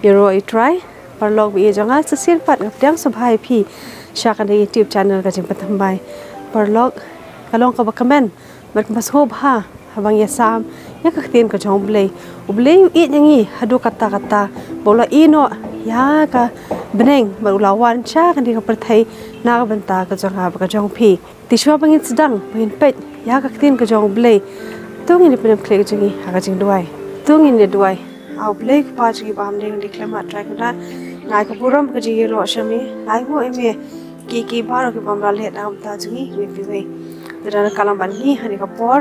Gero I try parlog bi jonga sasil pat ngapdang subhai phi shakan YouTube channel ka jing patambay parlog kalong ka bakamen mat mashob ha habang yasam ya kaktin ka jong blay ublay it yangi hadu kata bola ino ya ka beneng marulawan cha kan di ka perthai na ka banta ka jonga ka jong phi tiswa bangin sedang bangin pet ya kaktin ka jong blay tungin ni penem kle ka jingi ha ka jing duai tungin ni duai au blay pa ji bam ding diklama try ka ngai ka buram ka ji ro shami ngai ho eme ki baro ki bam le dam ta jingi we pi dan kalam ban ni hani ka por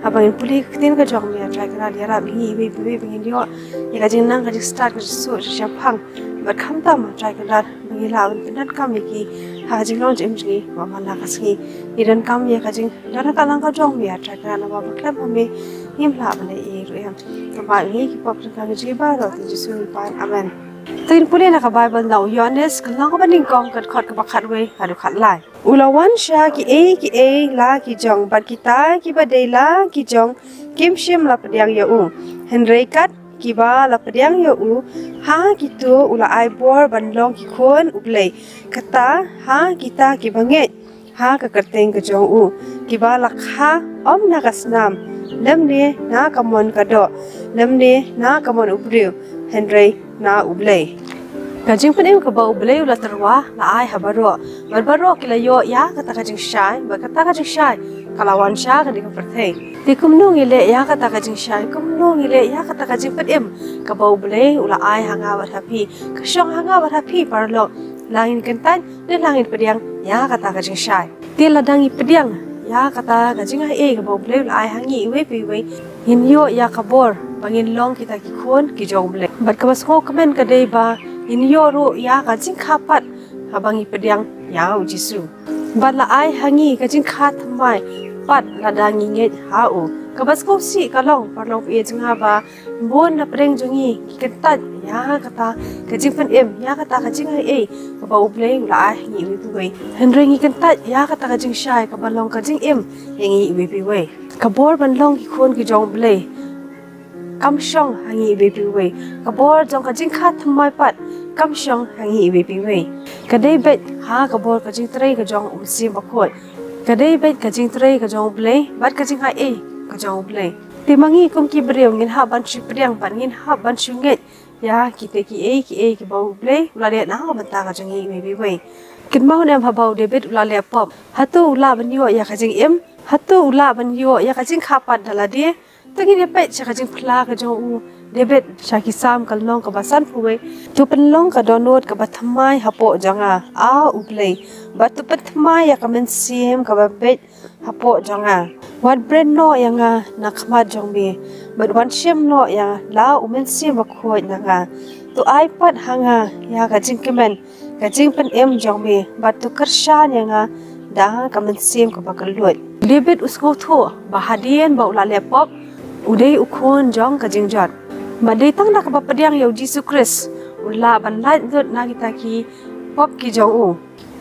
abang puli tin ka jong me try ka dia ra bi we bi yo ya ka jing nang ka start ka so shapang ba kham tam try ka da bi la un tin kam ki ha jing long jim ji ma ma la ka ski iran kam ye ka jing dan kalang ka jong me try ka na ba klam me him la ba le e ro yam ka ba ni ki pop ka ji ba ro ti su pa amen tin puli na ka bible now yones ka lang ka ning kong ka khot ka ba khat we ha du khat lai ulawan sha ki e la ki jong bat kita ki ba de la ki jong kim shim la padiang ya u henry kat ki ba la padiang ya u ha ki tu ula ai bor ban long ki khon ublei kata ha kita ki bange ha ka kerteng ka jong u ki ba la kha om na kasnam lamne na kamon ka do lamne na kamon ubriu henry na ublei kajing penem ka ba ublei ula terwa la ai habaro barbaro kila yo ya kata kajing shai ba kata kajing shai kalawan sha ka di ka perthei ti kumnung ile ya kata kajing shai kumnung ile ya kata kajing penem ka ba ublei ula ai hanga ba thapi ka shong hanga ba thapi parlo langin kentan de langin pediang ya kata kajing shai ti ladangi pediang ya kata kajing ai ka ba ublei ula ai hangi we pi we hin yo ya kabor bangin long kita ki khon ki jong ble bat ka bas ko kamen ka dei ba in yoru ya ka Jingkhapat habangi pediang ya jisu bala ai hangi ka Jingkhat mai pat ladangi nget hau ka bas ko si kalong parlong e jinga ba bon na preng jungi ketat ya kata ka jingpan em ya kata ka jinga e ka ba ubleng la ai ngi wi pi henrengi ketat ya kata ka jing shai ka balong ka jing em ngi wi pi ka bor ban long ki khon ki jong ble kam shong hangi wi pi ka bor jong ka Jingkhat mai pat kam shong hangi wi pi ka dei bet ha ka bor ka jing trei ka jong sim ba khoi ka dei bet ka jing trei ka jong ble bat ka jing hai e ka jong ble ti mangi kum ki breu ngin ha ban chi priang ban ngin ha ban chu nget ya ki te ki e ki ba ble la le na ha ban ta ka jing wi pi kin mau nem ha ba de bet la le pop hatu la ban yo ya ka jing em hatu la ban yo ya ka Jingkhapat dala de tagi de pet cha ka jing phla ka jong u debet shaki sam kal nong ka basan puwe tu pen long ka donot ka bathamai hapo janga a ublei bat tu pathamai ya kamen sim ka bet hapo janga wat brand no yanga nakma jongbe bat wan shem no ya la umen sim ba khoi nanga tu iPad hanga ya ka jingkemen ka jingpen em jongbe bat tu karshan yanga da kamen sim ka bakalot debet usgo tho bahadien ba ula laptop udei ukhon jong ka jingjat badai tang nak padiang yau Jesus Christ ula ban light dot na kita ki pop ki jong u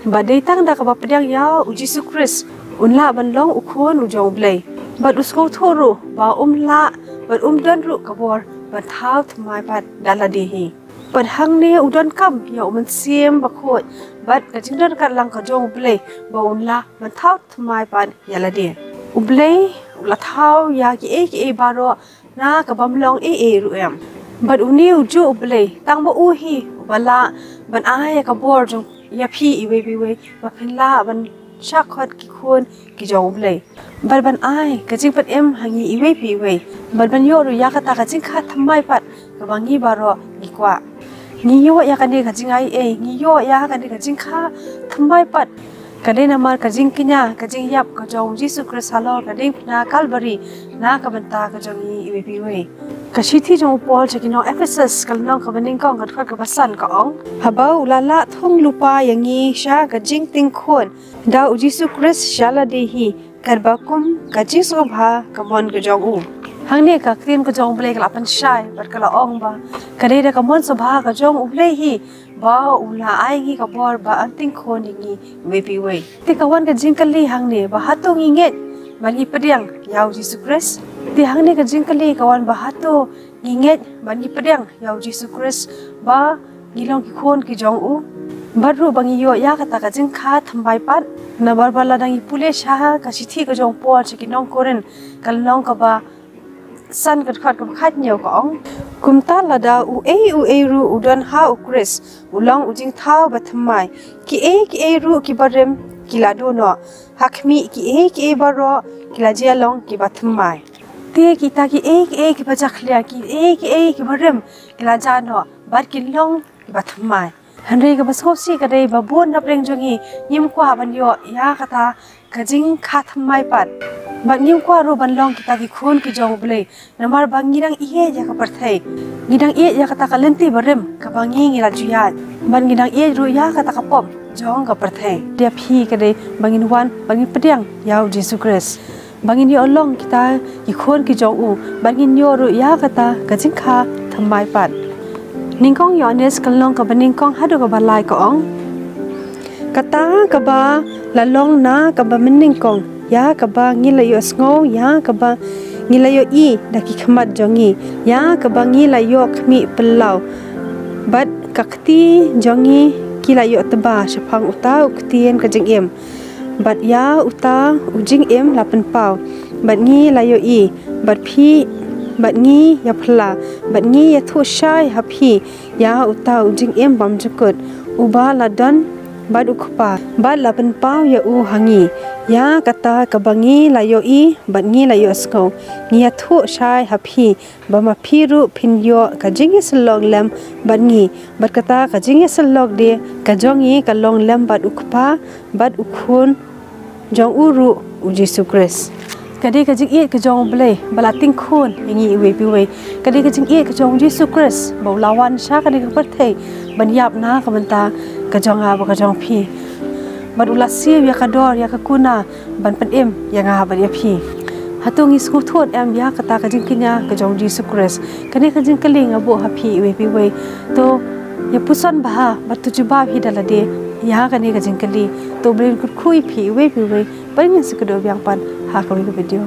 badai tang nak padiang yau Jesus Christ unla ban long ukhon u jong blai bad usko thoru ba la bad don ru kabor bad thau thmai pat dala de hi bad hang ne udon kam yau man siem ba khoi bad ka jingdan ka lang ka jong blai ba unla ban thau thmai pat yala de ublai ula thau ya ki e baro na ka bamlong e ru em but uniu ju ublei tang ba u hi bala ban ai ka bor jong ya phi i we ba phin la ban shakhot ki khon ki jong ublei bal ban ai ka jing pat em hangi i we bal ban yo ru ya ka ta ka Jingkhat thamai pat ka bangi baro ni kwa ni yo ya ka ne ka jing ai e ni yo ya ka ne ka Jingkha thamai pat kadai namar ka jing kinya ka jing yap ka jong Jesus Christ halo ka ding na Calvary na ka banta ka jong i we ka shithi jong Paul chakino Ephesus kal nong ka baning kong ka ka basan ka ong habau lala thong lupa yangi sha ka jing ting khon da Jesus Christ shala de hi karbakum ka jisu bha ka mon ka jong u hangne ka krim ka jong blek la pan shai bar ka la ong ba kadai da ka mon so bha ka jong u ble hi ba ula ai ngi ka bor ba anting khon ngi we pi we ti ka wan ka jingkali hangne ba hatung nget mali pediang yau Jesus Christ ti hangne ka jingkali ka wan ba hatu Jingngeit ban gi pedang yau Jesus Christ ba gilong ki khon ki jong u baru bangi yo ya kata ka jingkha thambai pat na barbala dangi pule sha ka sithi ka jong por chi ki nong koren kal nong ka ba san ka khat ka khat nyo ka ong kumta lada u e ru udan ha u Christ ulong u jing thau ba thamai ki e ru ki barem ki la do no hakmi ki e baro ki la jia long ki ba thamai te kita ki ki ba jakhlia ki ki barem ki la ja no bar ki long ki ba thamai Henry ka basko si ka dei ba bon na preng jongi nyim kwa ban yo ya kata ka jing kha thamai pat ba nyim kwa ro ban long kita ki khon ki jong ble namar bangirang iye ya ka parthai ngidang iye ya kata ka lenti barem ka bangi ngira juya ban ngidang iye ru ya kata ka pom jong ka parthai dia phi ka dei bangin wan bangin pediang yau Jesus Christ bangin yo long kita ki khon ki jong u bangin yo ru ya kata ka jing kha thamai pat Ningkong yo nes kalong ka baningkong hadu ka balai ka ong kata ka ba lalong na ka ba meningkong ya ka ba ngilayo sngo ya ka ba ngilayo I daki khamat jongi ya ka ba ngilayo khmi pelau bat kakti jongi kilayo teba shapang uta uktien ka jingem bat ya uta ujing em lapen pau bat ngilayo I bat phi bat ngi ya phla bat ngi ya thu shai hapi ya uta ujing em bam jakut uba ladan bat ukpa bat lapen pau ya u hangi ya kata kabangi layo I bat ngi layo sko ngi ya thu shai hapi bama phiru phinyo ka jingi slong lem bat ngi bat kata ka jingi slok de ka jongi ka long lem bat ukpa bat ukhun jong uru u Jesus Christ Kadi ka jing ka jong ble bala ting khon yangi we pi we kadi ka jing ka jong Jesus Christ bo lawan sha kadi ka parthai ban yap na ka banta ka jong ba ka jong phi ban ulasi ya ka dor ya ka kuna ban pen em ya nga ba ya phi hatung is khu thot em ya ka ta ka jing kinya ka jong Jesus Christ kadi ka jing kaling abo ha phi we pi we to ya pusan ba ba tu ju ba hi dala de ya ka ni ka jing kali to brin ku khui phi we pi we ban ngi sikdo byang pan ha ka video